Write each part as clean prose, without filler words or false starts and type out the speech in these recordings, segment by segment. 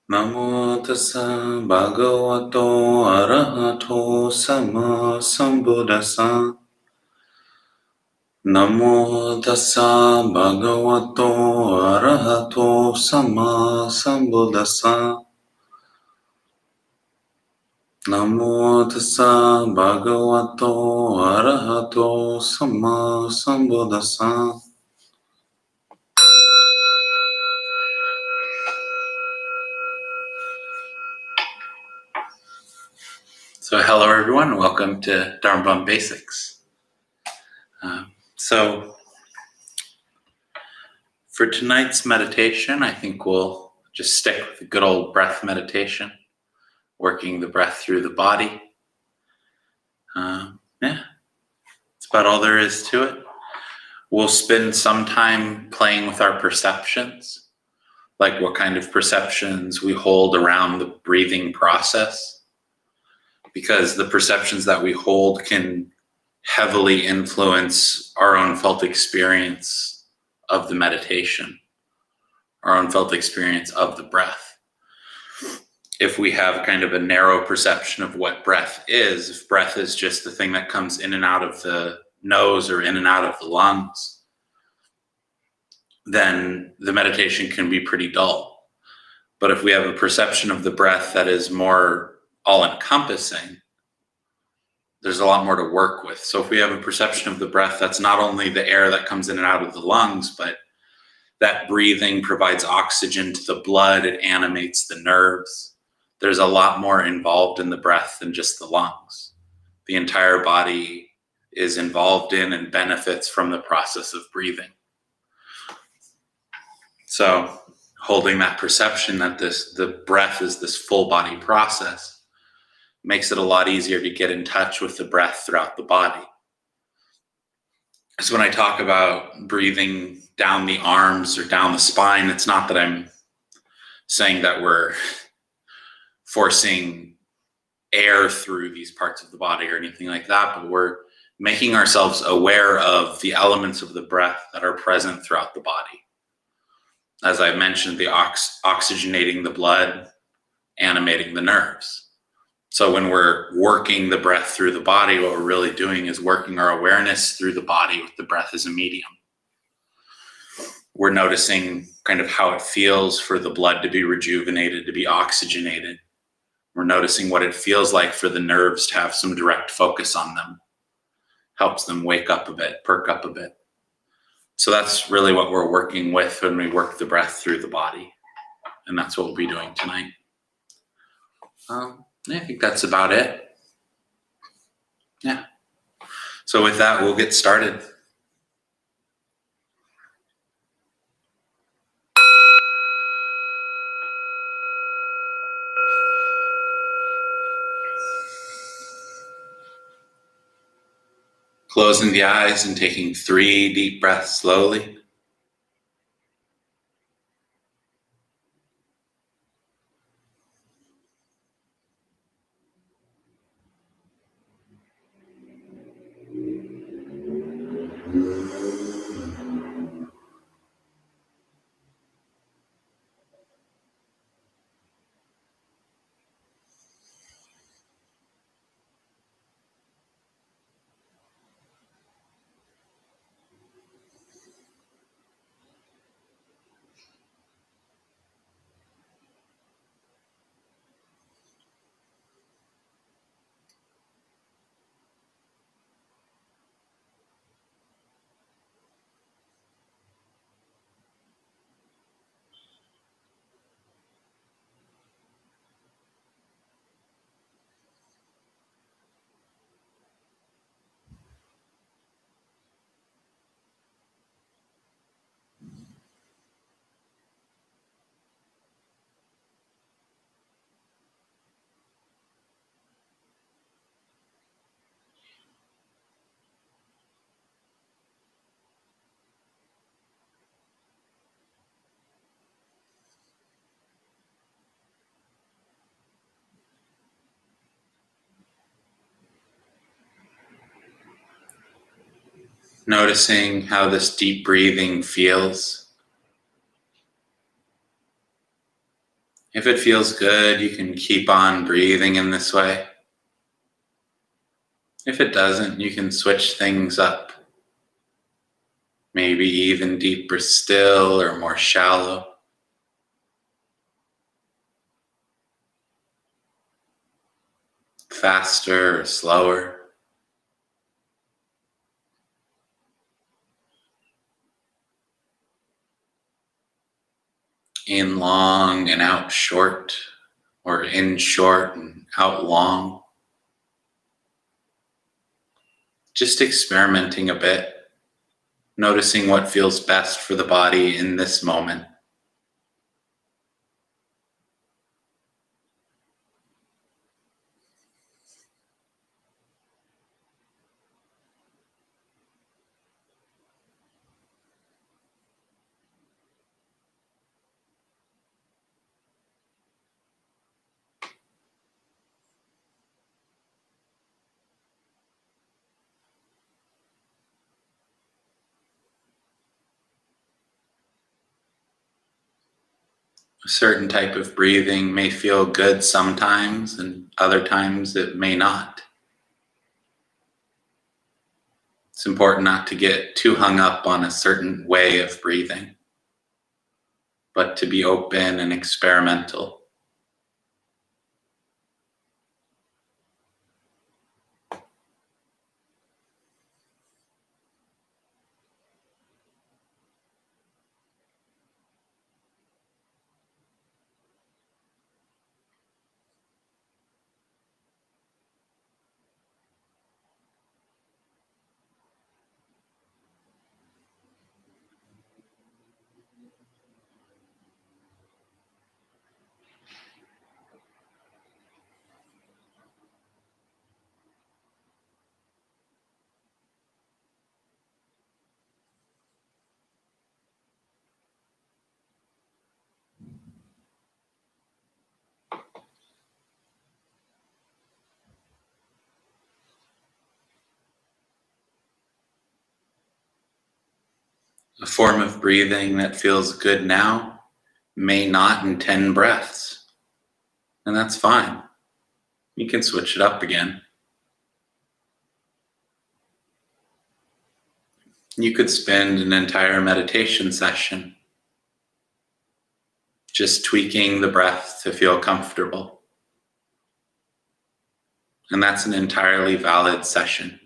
Namo tassa bhagavato arahato sama sambuddhassa. Namo tassa bhagavato arahato sama sambuddhassa. Namo tassa bhagavato arahato sama sambuddhassa. So hello everyone, welcome to Dharma Basics. So for tonight's meditation, I think we'll just stick with the good old breath meditation, working the breath through the body. That's about all there is to it. We'll spend some time playing with our perceptions, like what kind of perceptions we hold around the breathing process, because the perceptions that we hold can heavily influence our own felt experience of the meditation, our own felt experience of the breath. If we have kind of a narrow perception of what breath is, if breath is just the thing that comes in and out of the nose or in and out of the lungs, then the meditation can be pretty dull. But if we have a perception of the breath that is more all-encompassing, there's a lot more to work with. So if we have a perception of the breath that's not only the air that comes in and out of the lungs, but that breathing provides oxygen to the blood, it animates the nerves. There's a lot more involved in the breath than just the lungs. The entire body is involved in and benefits from the process of breathing. So holding that perception that the breath is this full body process makes it a lot easier to get in touch with the breath throughout the body. So when I talk about breathing down the arms or down the spine, it's not that I'm saying that we're forcing air through these parts of the body or anything like that, but we're making ourselves aware of the elements of the breath that are present throughout the body. As I mentioned, the oxygenating the blood, animating the nerves. So when we're working the breath through the body, what we're really doing is working our awareness through the body with the breath as a medium. We're noticing kind of how it feels for the blood to be rejuvenated, to be oxygenated. We're noticing what it feels like for the nerves to have some direct focus on them. Helps them wake up a bit, perk up a bit. So that's really what we're working with when we work the breath through the body. And that's what we'll be doing tonight. I think that's about it. Yeah. So with that, we'll get started. Closing the eyes and taking 3 deep breaths slowly. Noticing how this deep breathing feels If it feels good, you can keep on breathing in this way. If it doesn't, you can switch things up. Maybe even deeper still or more shallow. Faster or slower. In long and out short, or in short and out long. Just experimenting a bit, noticing what feels best for the body in this moment. A certain type of breathing may feel good sometimes, and other times it may not. It's important not to get too hung up on a certain way of breathing, but to be open and experimental. A form of breathing that feels good now may not in 10 breaths, and that's fine. You can switch it up again. You could spend an entire meditation session just tweaking the breath to feel comfortable. And that's an entirely valid session.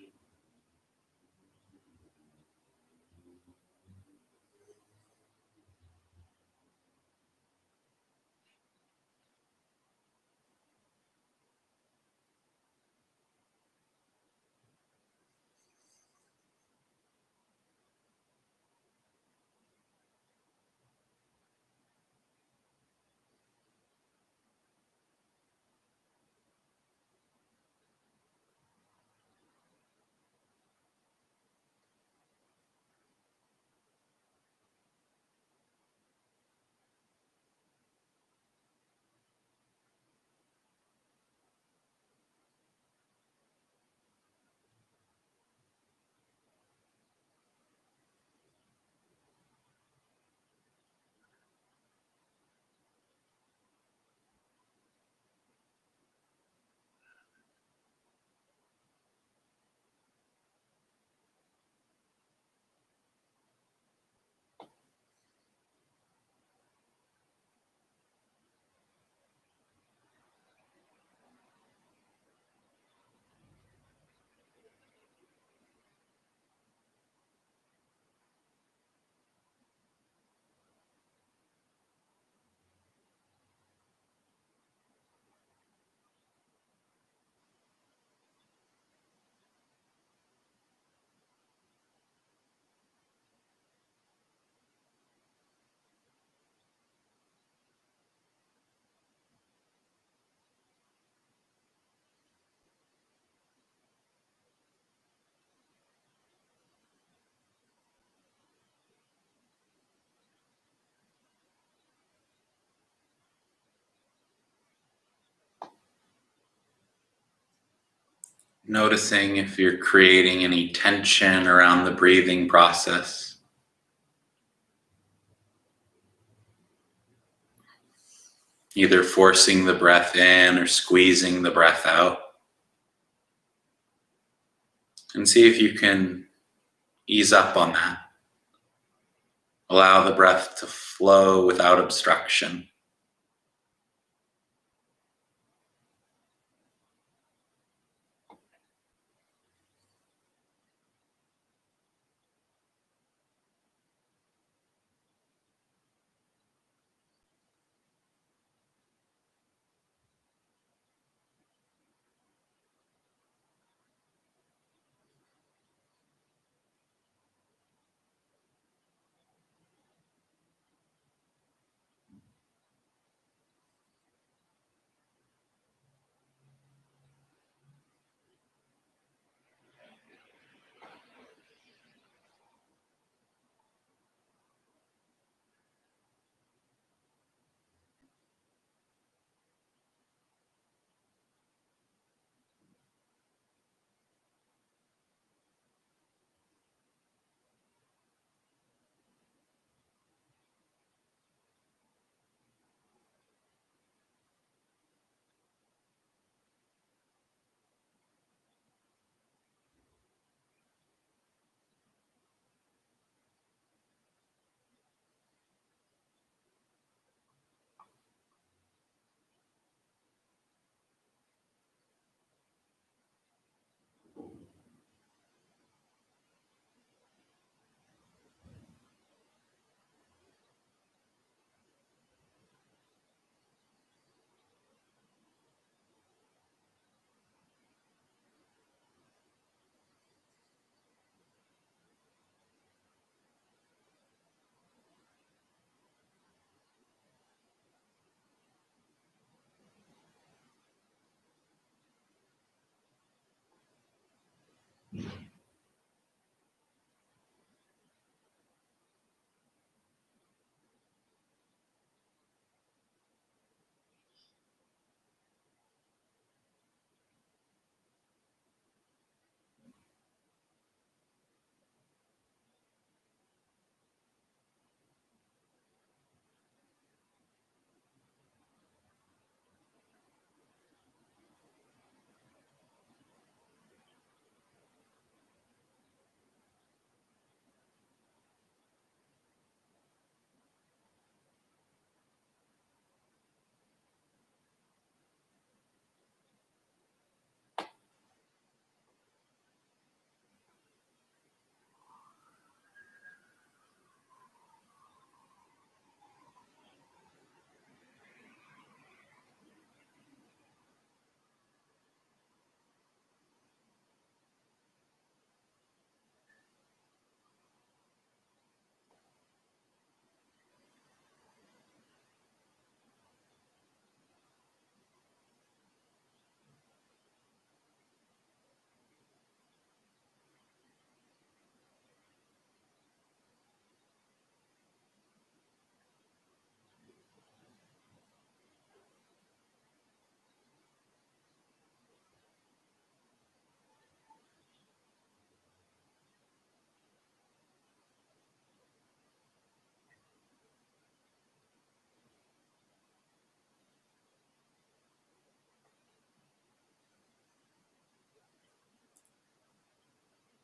Noticing if you're creating any tension around the breathing process. either forcing the breath in or squeezing the breath out. And see if you can ease up on that. Allow the breath to flow without obstruction.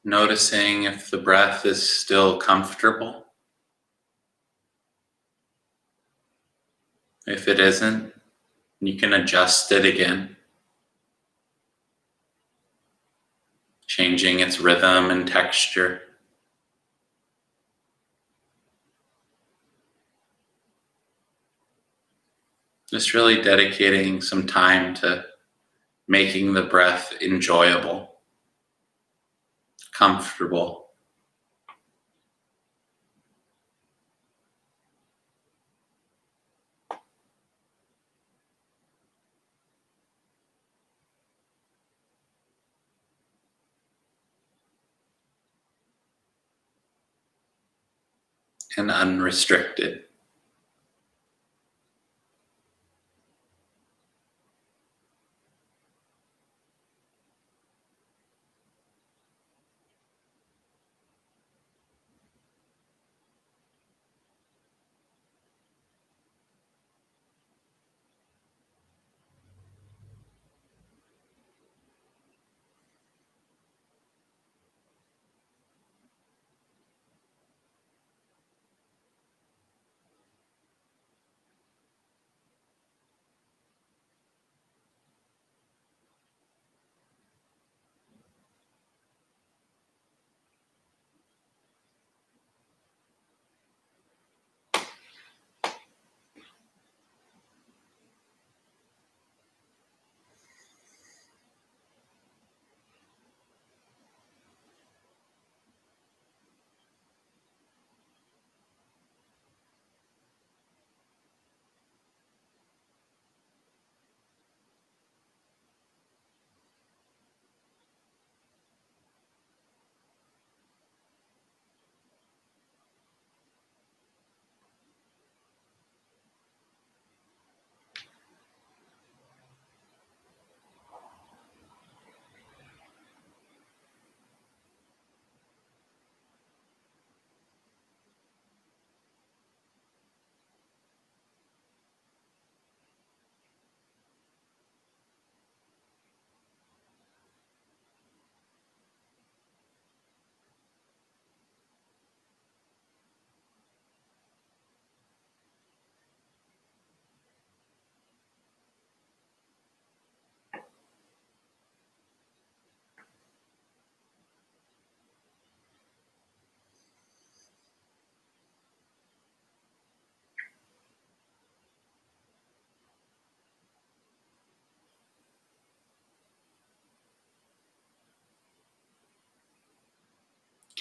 Noticing if the breath is still comfortable. If it isn't, you can adjust it again, changing its rhythm and texture. Just really dedicating some time to making the breath enjoyable, comfortable, and unrestricted.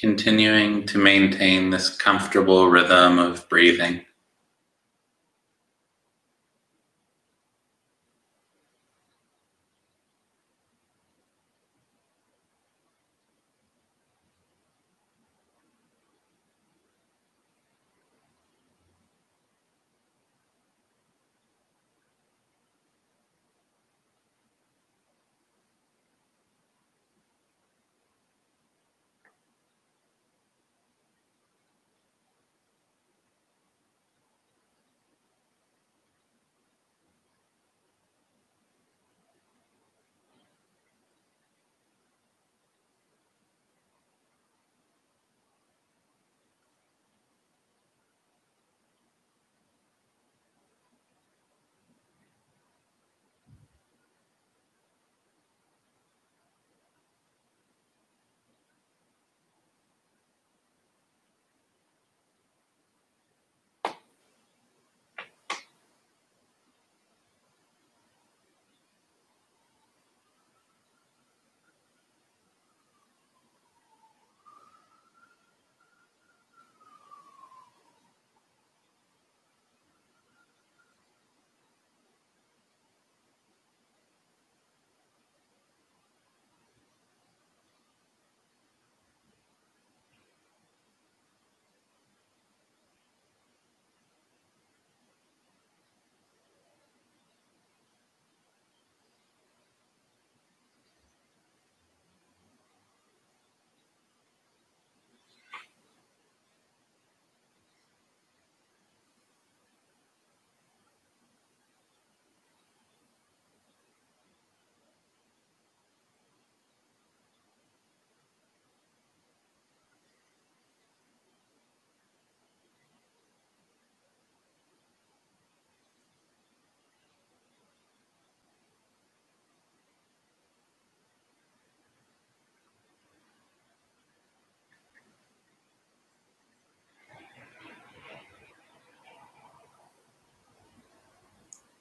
Continuing to maintain this comfortable rhythm of breathing.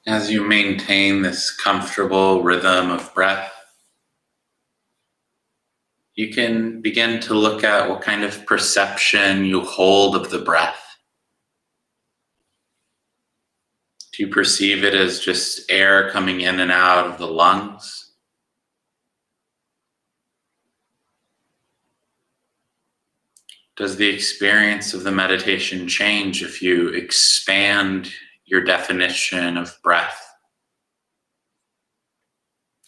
As you maintain this comfortable rhythm of breath, you can begin to look at what kind of perception you hold of the breath. Do you perceive it as just air coming in and out of the lungs? Does the experience of the meditation change if you expand your definition of breath?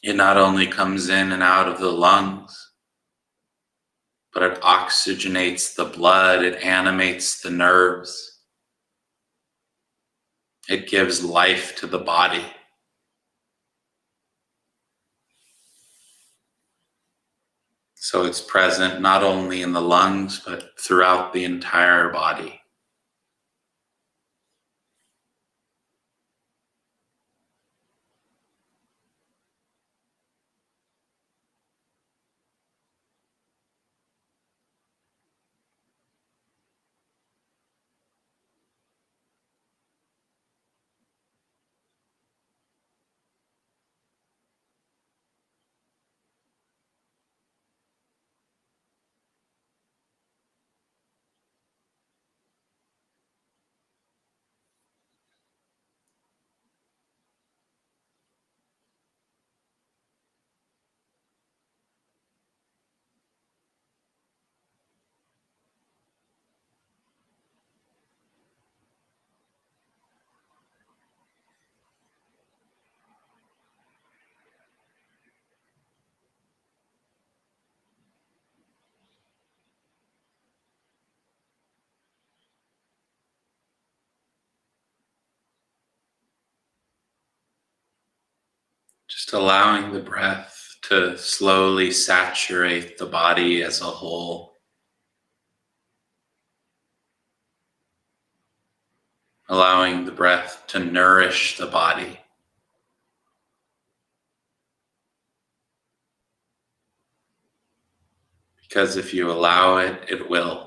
It not only comes in and out of the lungs, but it oxygenates the blood, it animates the nerves, it gives life to the body. So it's present not only in the lungs, but throughout the entire body. Just allowing the breath to slowly saturate the body as a whole. Allowing the breath to nourish the body. Because if you allow it, it will.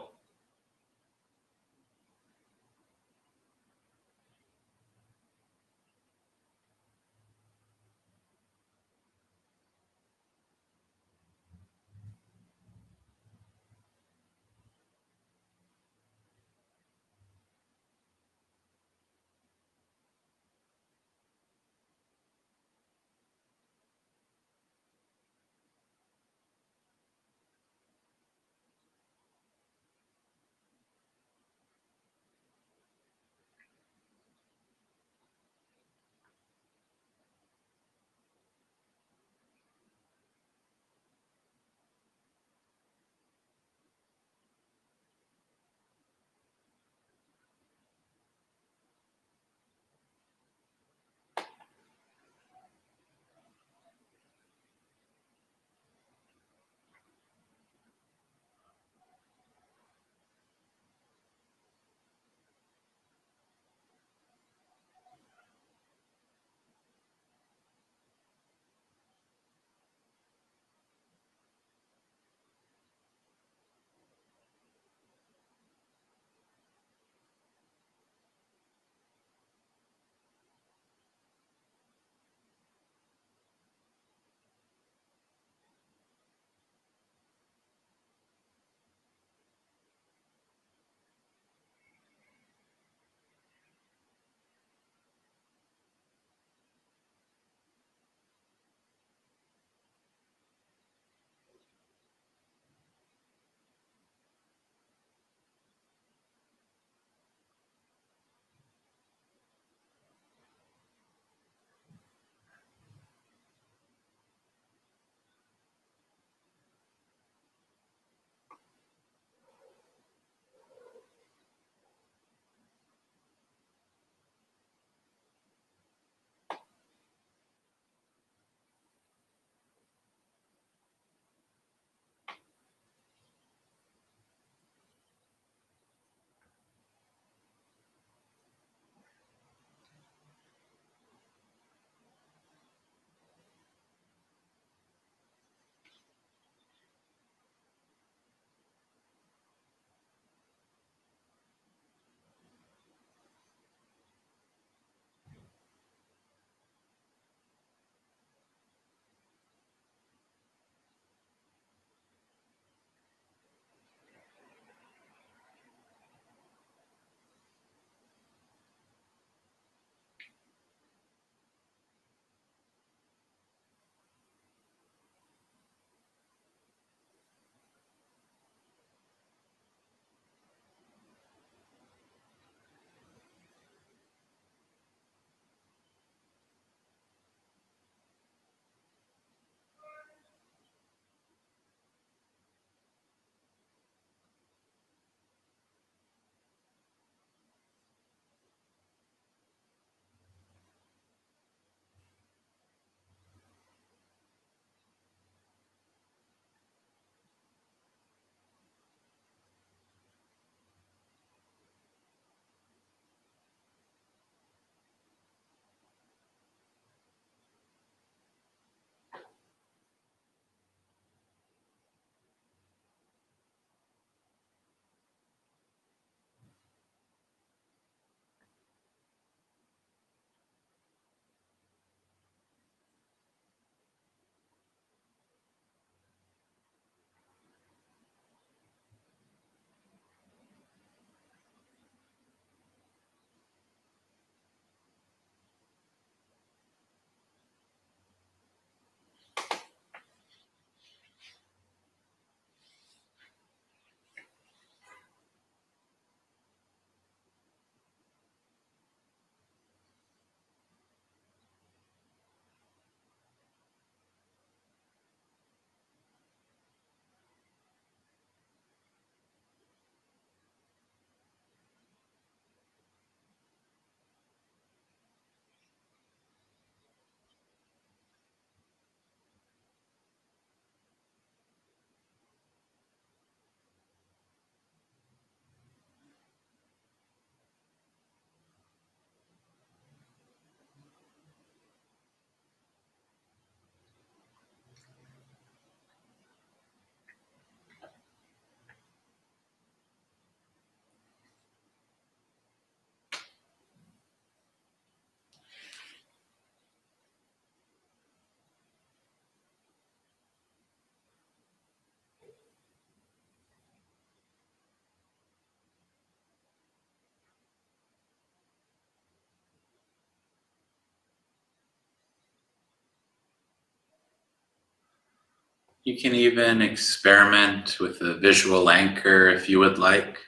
You can even experiment with a visual anchor if you would like.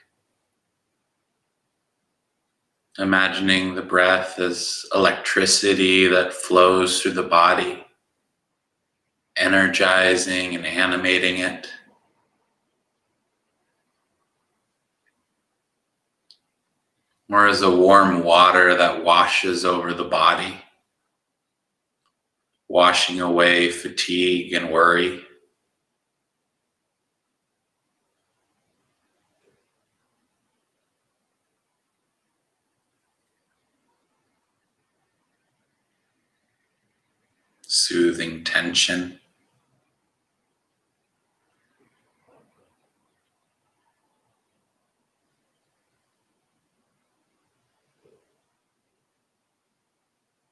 Imagining the breath as electricity that flows through the body, energizing and animating it. Or as a warm water that washes over the body, washing away fatigue and worry. Soothing tension.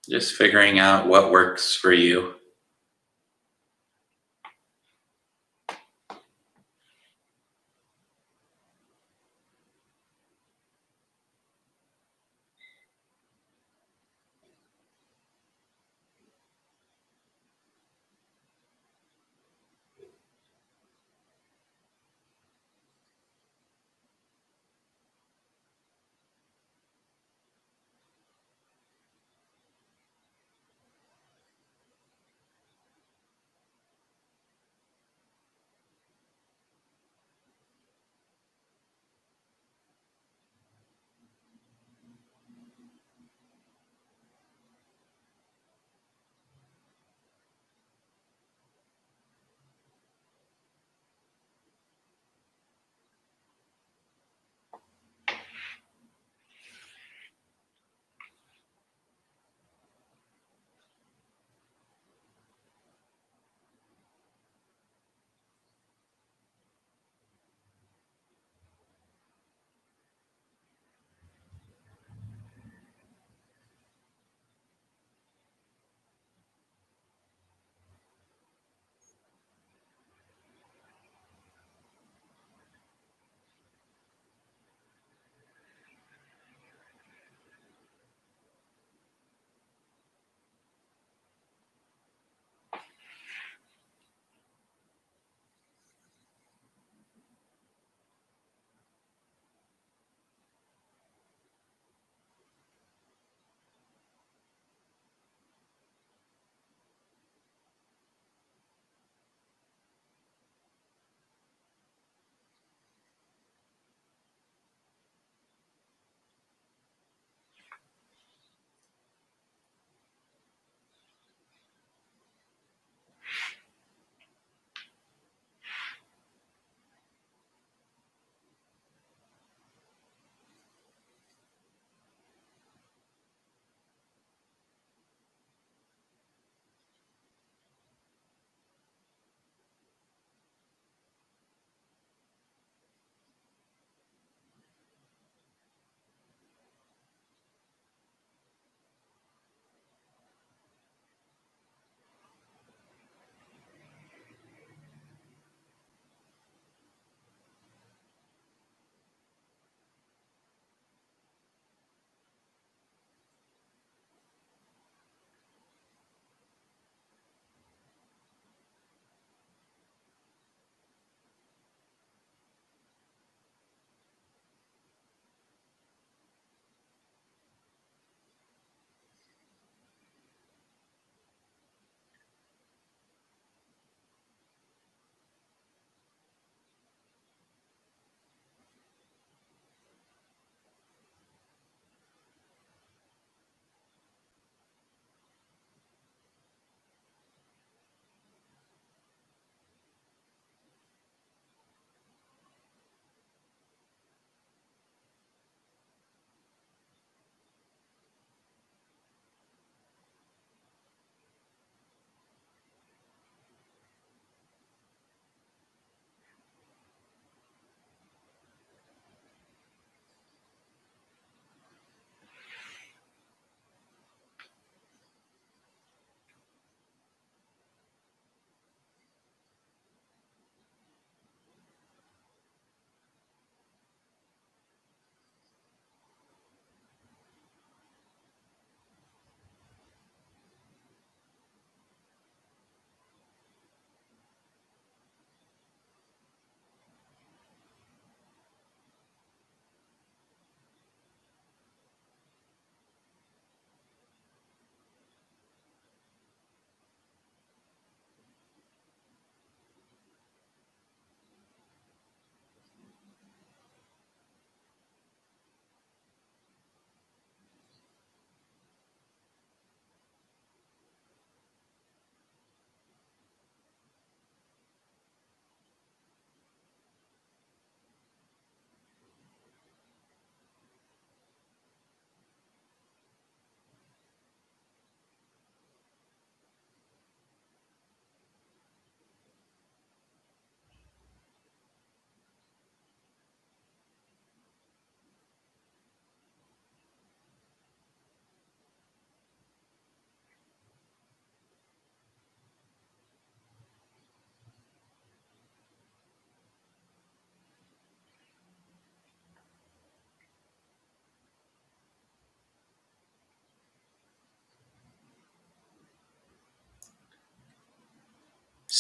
Just figuring out what works for you.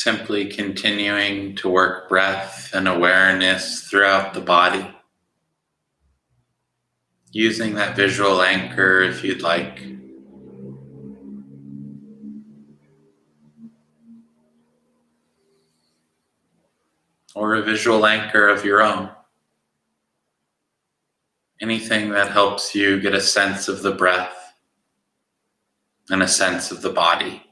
Simply continuing to work breath and awareness throughout the body, using that visual anchor if you'd like. Or a visual anchor of your own. Anything that helps you get a sense of the breath and a sense of the body.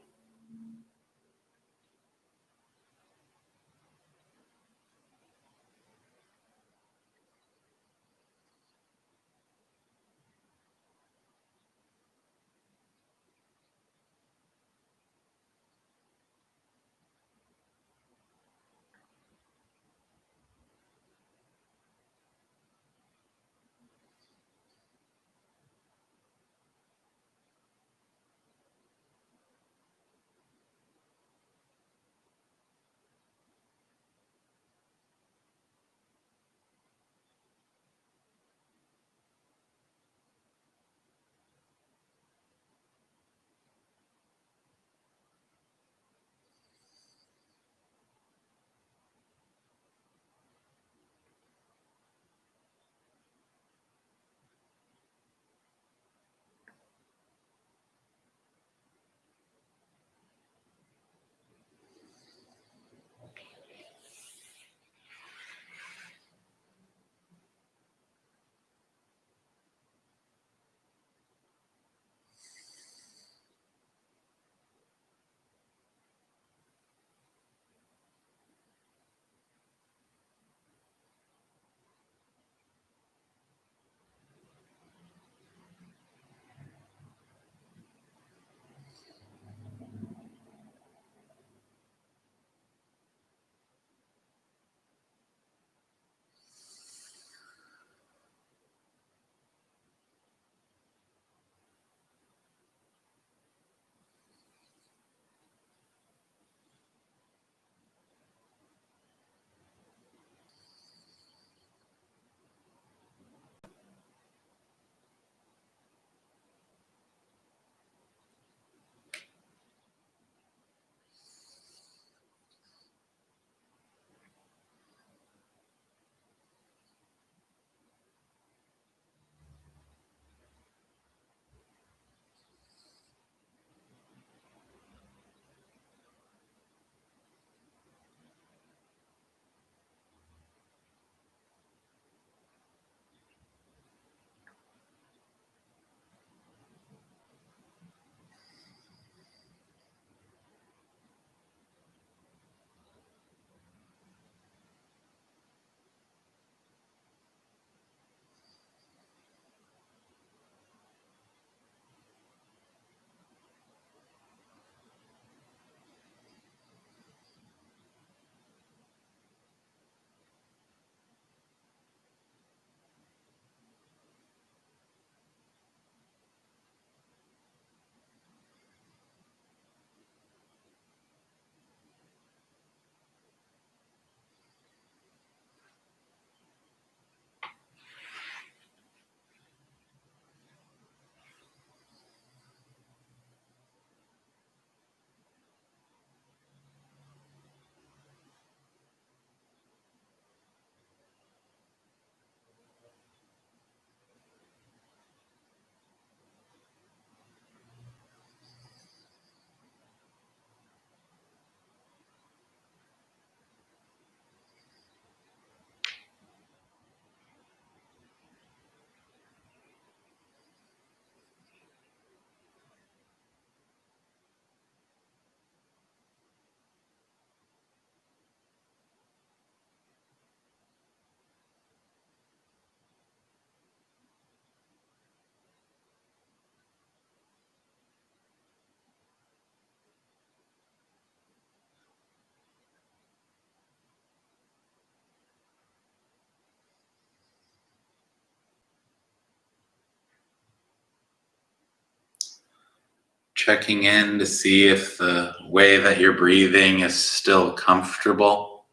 Checking in to see if the way that you're breathing is still comfortable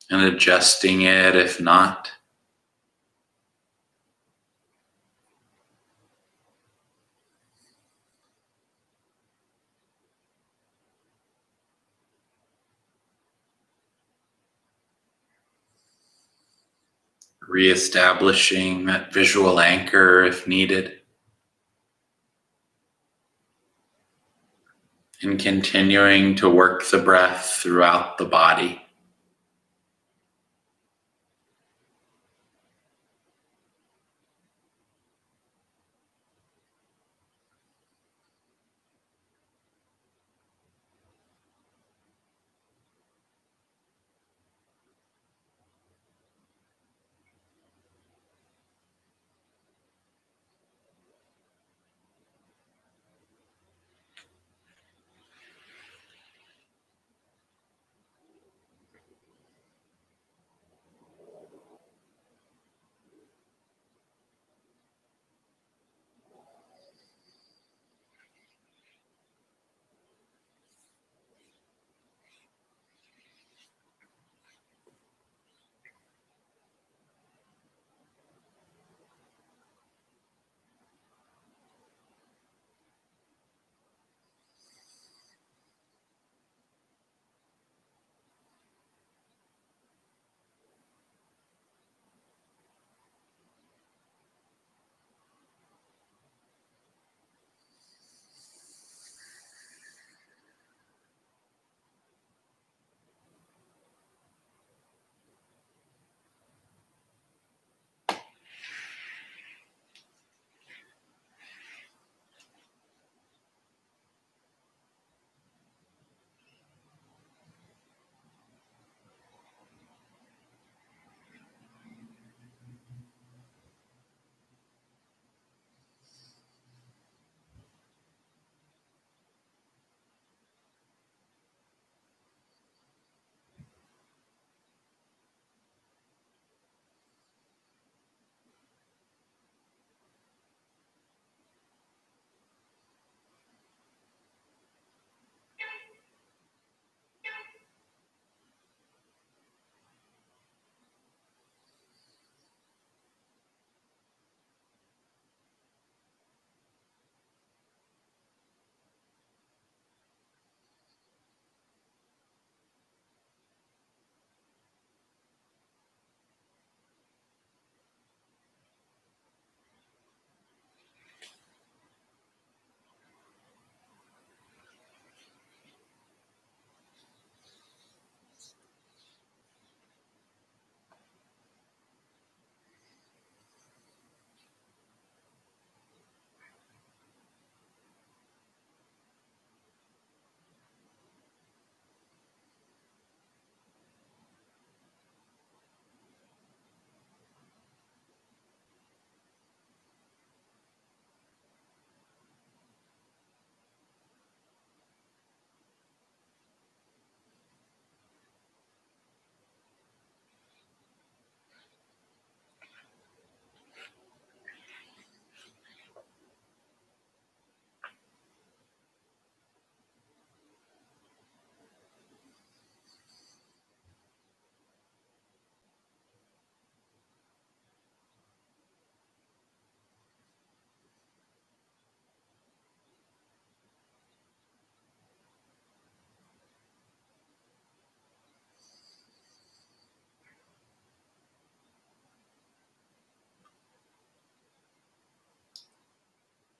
and adjusting it if not. Reestablishing that visual anchor if needed, and continuing to work the breath throughout the body.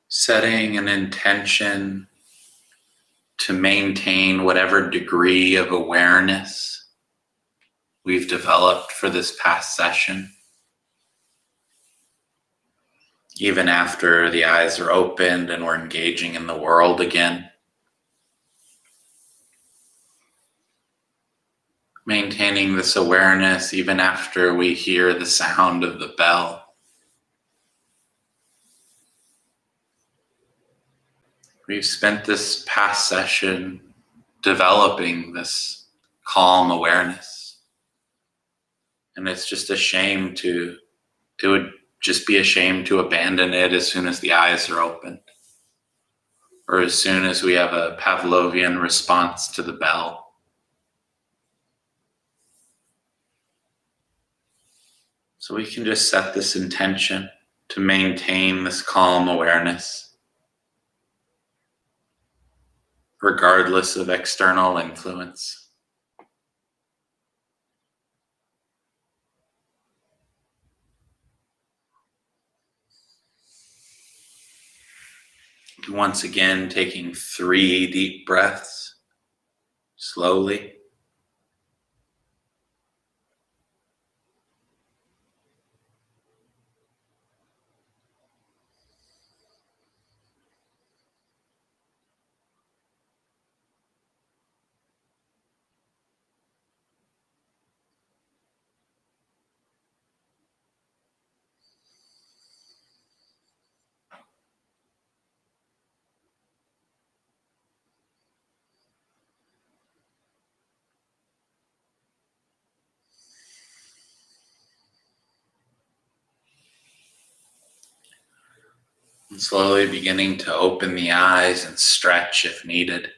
Setting an intention to maintain whatever degree of awareness we've developed for this past session, even after the eyes are opened and we're engaging in the world again. Maintaining this awareness even after we hear the sound of the bell. We've spent this past session developing this calm awareness. And it's just a shame it would just be a shame to abandon it as soon as the eyes are opened, or as soon as we have a Pavlovian response to the bell. So we can just set this intention to maintain this calm awareness, regardless of external influence. Once again, taking 3 deep breaths slowly. And slowly beginning to open the eyes and stretch if needed.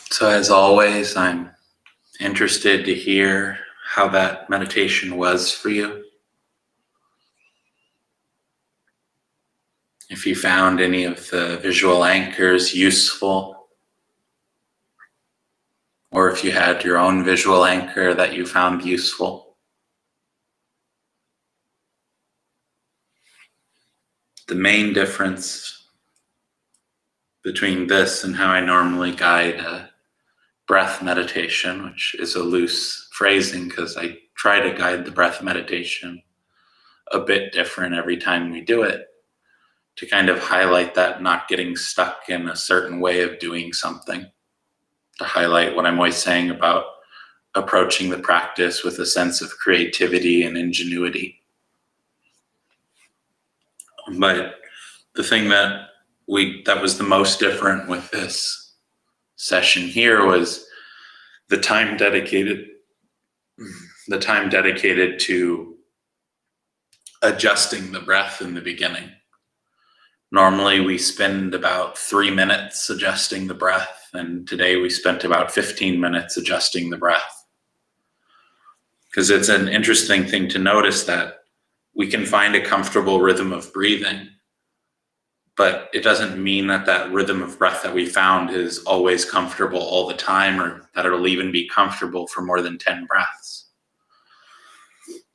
So as always, I'm interested to hear how that meditation was for you. If you found any of the visual anchors useful, or if you had your own visual anchor that you found useful. The main difference between this and how I normally guide a breath meditation, which is a loose phrasing because I try to guide the breath meditation a bit different every time we do it, to kind of highlight that not getting stuck in a certain way of doing something, to highlight what I'm always saying about approaching the practice with a sense of creativity and ingenuity. But the thing that was the most different with this session here was the time dedicated to adjusting the breath in the beginning. Normally we spend about 3 minutes adjusting the breath, and today we spent about 15 minutes adjusting the breath. Because it's an interesting thing to notice that we can find a comfortable rhythm of breathing, but it doesn't mean that that rhythm of breath that we found is always comfortable all the time, or that it'll even be comfortable for more than 10 breaths.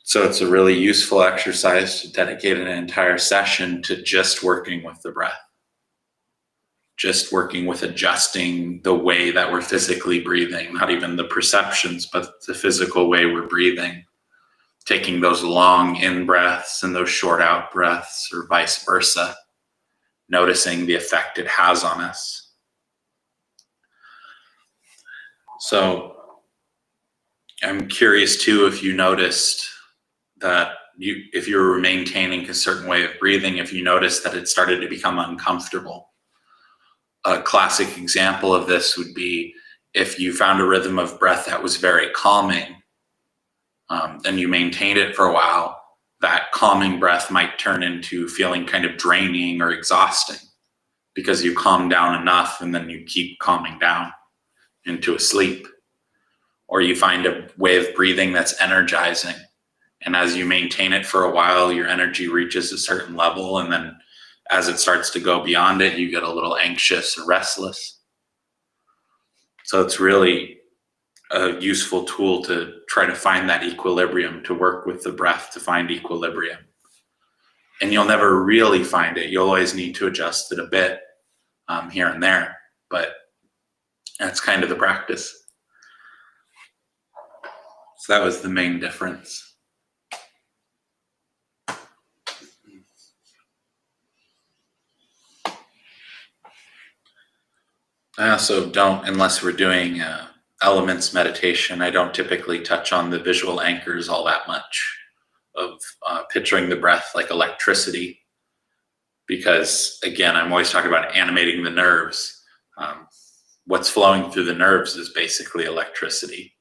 So it's a really useful exercise to dedicate an entire session to just working with the breath, just working with adjusting the way that we're physically breathing, not even the perceptions, but the physical way we're breathing, taking those long in breaths and those short out breaths, or vice versa, noticing the effect it has on us. So I'm curious too if you noticed that if you were maintaining a certain way of breathing, if you noticed that it started to become uncomfortable. A classic example of this would be if you found a rhythm of breath that was very calming, and you maintained it for a while, that calming breath might turn into feeling kind of draining or exhausting because you calm down enough and then you keep calming down into a sleep. Or you find a way of breathing that's energizing. And as you maintain it for a while, your energy reaches a certain level. And then as it starts to go beyond it, you get a little anxious or restless. So it's really a useful tool to try to find that equilibrium, to work with the breath to find equilibrium. And you'll never really find it. You'll always need to adjust it a bit here and there, but that's kind of the practice. So that was the main difference. I also don't, unless we're doing elements meditation, I don't typically touch on the visual anchors all that much of picturing the breath like electricity, because again, I'm always talking about animating the nerves. What's flowing through the nerves is basically electricity,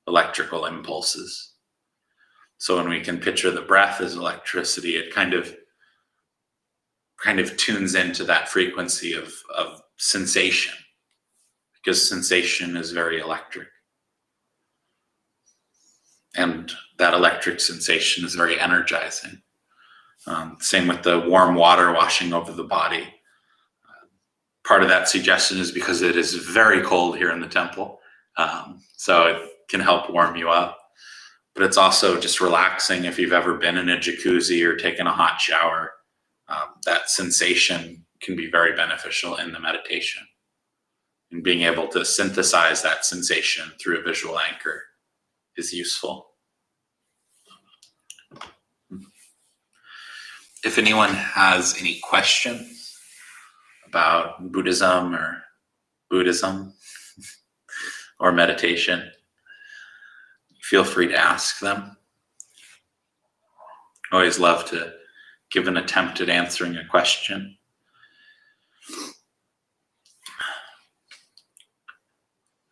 electrical impulses. So when we can picture the breath as electricity, it kind of tunes into that frequency of sensation, because sensation is very electric. And that electric sensation is very energizing. Same with the warm water washing over the body. Part of that suggestion is because it is very cold here in the temple. So it can help warm you up. But it's also just relaxing. If you've ever been in a jacuzzi or taken a hot shower, that sensation can be very beneficial in the meditation. And being able to synthesize that sensation through a visual anchor is useful. If anyone has any questions about Buddhism or meditation, feel free to ask them. I always love to give an attempt at answering a question.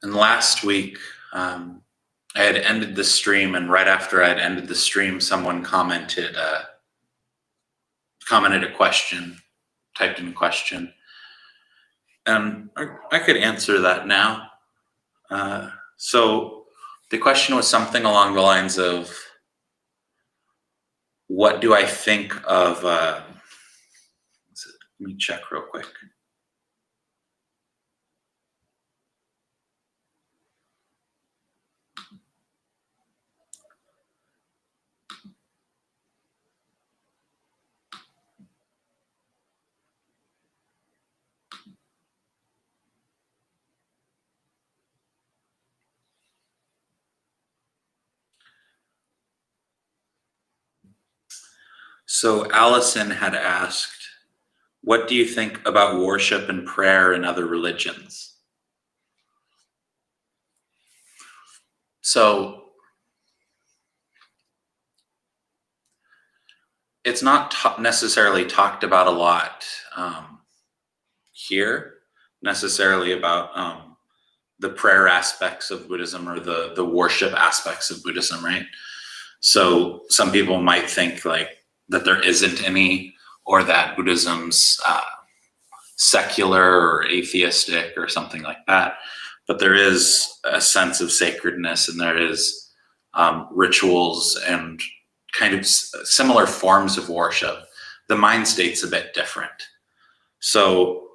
And last week, I had ended the stream, and right after I had ended the stream, someone commented a question, typed in a question, and I could answer that now. So the question was something along the lines of, what do I think of, let me check real quick. So Allison had asked, what do you think about worship and prayer in other religions? So it's not necessarily talked about a lot here, necessarily about the prayer aspects of Buddhism or the worship aspects of Buddhism, right? So some people might think like that there isn't any, or that Buddhism's secular or atheistic or something like that. But there is a sense of sacredness, and there is rituals and kind of similar forms of worship. The mind state's a bit different. So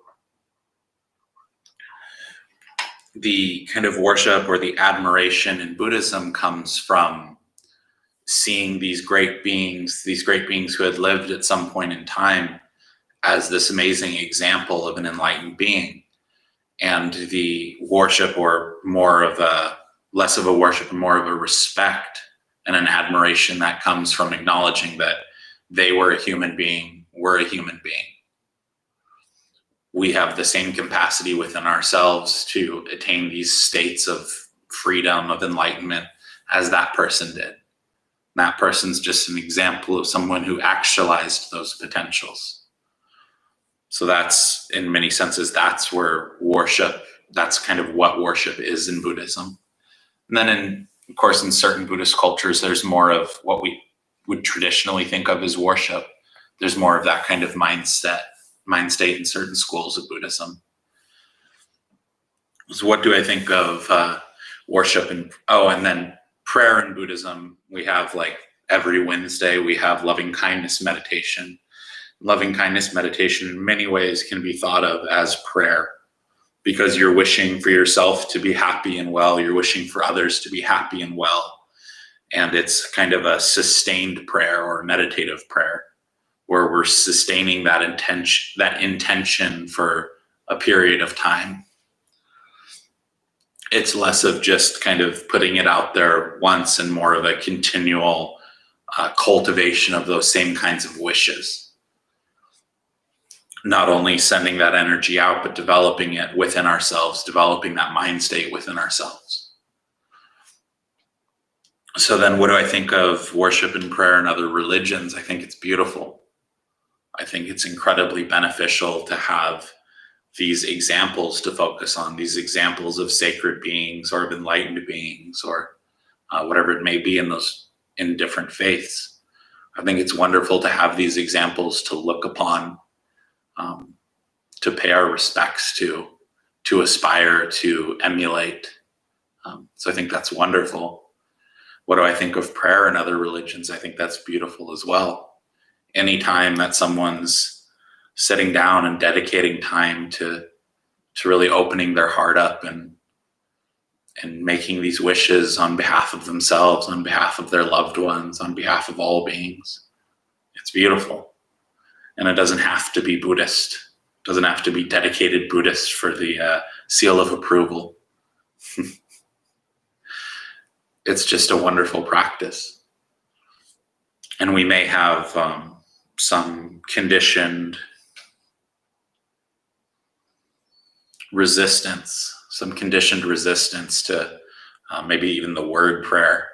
the kind of worship or the admiration in Buddhism comes from seeing these great beings who had lived at some point in time as this amazing example of an enlightened being. And the worship, or less of a worship and more of a respect and an admiration that comes from acknowledging that they were a human being, we're a human being. We have the same capacity within ourselves to attain these states of freedom, of enlightenment, as that person did. That person's just an example of someone who actualized those potentials. So that's, in many senses, that's where worship, that's kind of what worship is in Buddhism. And then of course, in certain Buddhist cultures, there's more of what we would traditionally think of as worship. There's more of that kind of mind state in certain schools of Buddhism. So what do I think of worship and then prayer in Buddhism? We have, like, every Wednesday we have loving kindness meditation. Loving kindness meditation in many ways can be thought of as prayer, because you're wishing for yourself to be happy and well, you're wishing for others to be happy and well. And it's kind of a sustained prayer or meditative prayer, where we're sustaining that intention for a period of time. It's less of just kind of putting it out there once and more of a continual cultivation of those same kinds of wishes. Not only sending that energy out, but developing it within ourselves, developing that mind state within ourselves. So then what do I think of worship and prayer in other religions? I think it's beautiful. I think it's incredibly beneficial to have these examples to focus on, these examples of sacred beings or of enlightened beings, or whatever it may be in different faiths. I think it's wonderful to have these examples to look upon, to pay our respects to aspire, to emulate. So I think that's wonderful. What do I think of prayer in other religions? I think that's beautiful as well. Anytime that someone's sitting down and dedicating time to really opening their heart up and making these wishes on behalf of themselves, on behalf of their loved ones, on behalf of all beings, it's beautiful. And it doesn't have to be Buddhist. It doesn't have to be dedicated Buddhist for the seal of approval. It's just a wonderful practice. And we may have some conditioned resistance to maybe even the word prayer.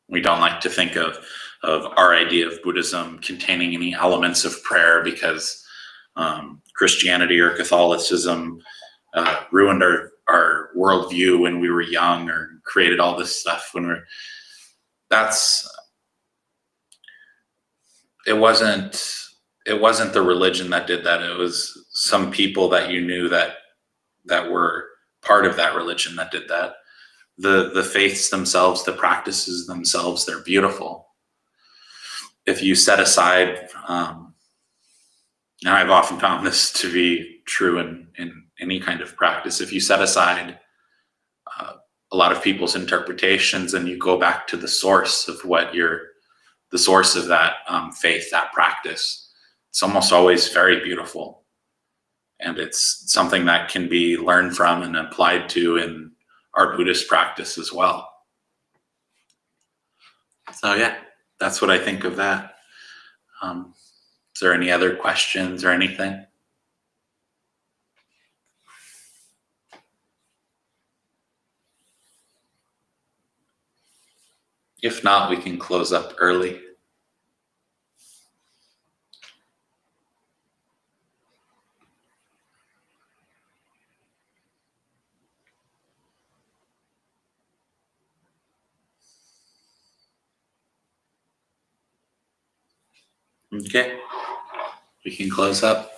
We don't like to think of our idea of Buddhism containing any elements of prayer, because Christianity or Catholicism ruined our worldview when we were young, or created all this stuff when it wasn't the religion that did that. It was some people that you knew that were part of that religion that did that. The faiths themselves, the practices themselves, they're beautiful. If you set aside, and I've often found this to be true in any kind of practice, if you set aside a lot of people's interpretations and you go back to the source of the source of that faith, that practice, it's almost always very beautiful. And it's something that can be learned from and applied to in our Buddhist practice as well. So yeah, that's what I think of that. Is there any other questions or anything? If not, we can close up early. Okay, we can close up.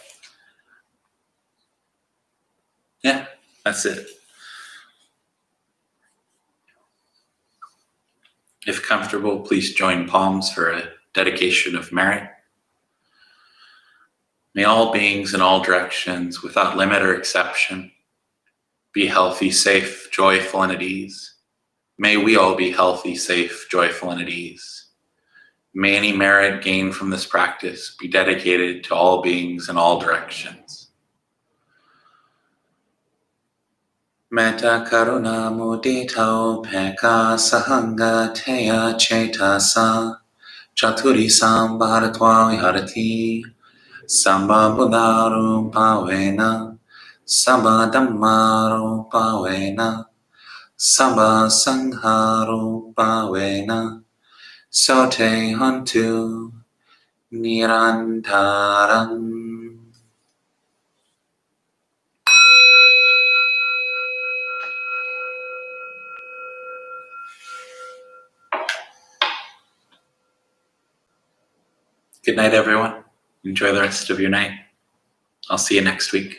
Yeah, that's it. If comfortable, please join palms for a dedication of merit. May all beings in all directions, without limit or exception, be healthy, safe, joyful, and at ease. May we all be healthy, safe, joyful, and at ease. May any merit gained from this practice be dedicated to all beings in all directions. Metta karuna mudita upekkha sahanga teya cetasa chaturi sambharatva viharati sambha buddharupavena sambha dhammarupavena sambha sangharupavena sote hantu nirantaram. Good night, everyone. Enjoy the rest of your night. I'll see you next week.